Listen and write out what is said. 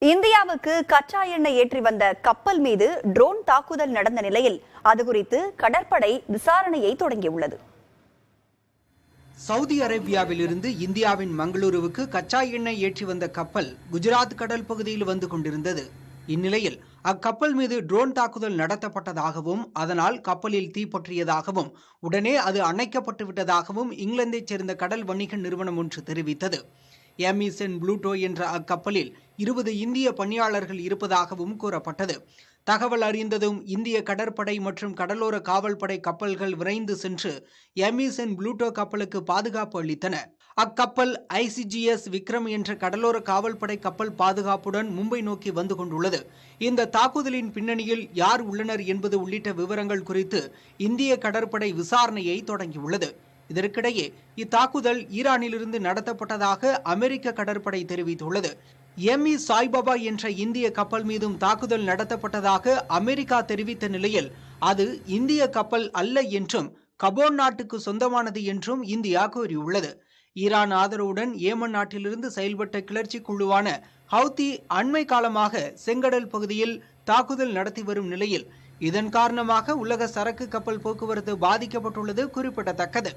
இந்தியாவுக்கு கச்சா எண்ணெய் ஏற்றி வந்த கப்பல் மீது ட்ரோன் தாக்குதல் நடந்த நிலையில் அது குறித்து கடற்படை விசாரணையை தொடங்கியுள்ளது. சவுதி அரேபியாவிலிருந்து இந்தியாவின் மங்களூருவுக்கு கச்சா எண்ணெய் ஏற்றி வந்த கப்பல் குஜராத் கடல் பகுதியில் வந்து கொண்டிருந்தது. இந்நிலையில் அக்கப்பல் மீது ட்ரோன் தாக்குதல் நடத்தப்பட்டதாகவும் அதனால் கப்பலில் தீப்பற்றியதாகவும் உடனே அது அணைக்கப்பட்டு விட்டதாகவும் இங்கிலாந்தைச் சேர்ந்த கடல் வணிக நிறுவனம் ஒன்று தெரிவித்தது. எம்இசென் ப்ளூட்டோ என்ற அக்கப்பலில் 20 இந்திய பணியாளர்கள் இருப்பதாகவும் கூறப்பட்டது. தகவல் அறிந்ததும் இந்திய கடற்படை மற்றும் கடலோர காவல்படை கப்பல்கள் விரைந்து சென்று எம்இசென் ப்ளூட்டோ கப்பலுக்கு பாதுகாப்பு அளித்தன. அக்கப்பல் ICGS விக்ரம் என்ற கடலோர காவல்படை கப்பல் பாதுகாப்புடன் மும்பை நோக்கி வந்து கொண்டுள்ளது. இந்த தாக்குதலின் பின்னணியில் யார் உள்ளனர் என்பது உள்ளிட்ட விவரங்கள் குறித்து இந்திய கடற்படை விசாரணையை தொடங்கியுள்ளது. இதற்கிடையே இத்தாக்குதல் ஈரானிலிருந்து நடத்தப்பட்டதாக அமெரிக்க கடற்படை தெரிவித்துள்ளது. எம்இ சாய்பாபா என்ற இந்திய கப்பல் மீதும் தாக்குதல் நடத்தப்பட்டதாக அமெரிக்கா தெரிவித்த நிலையில் அது இந்திய கப்பல் அல்ல என்றும் கபோன் நாட்டுக்கு சொந்தமானது என்றும் இந்தியா கூறியுள்ளது. ஈரான் ஆதரவுடன் ஏமன் நாட்டிலிருந்து செயல்பட்ட கிளர்ச்சி குழுவான ஹவுத்தி அண்மை காலமாக செங்கடல் பகுதியில் தாக்குதல் நடத்தி வரும் நிலையில் இதன் காரணமாக உலக சரக்கு கப்பல் போக்குவரத்து பாதிக்கப்பட்டுள்ளது குறிப்பிடத்தக்கது.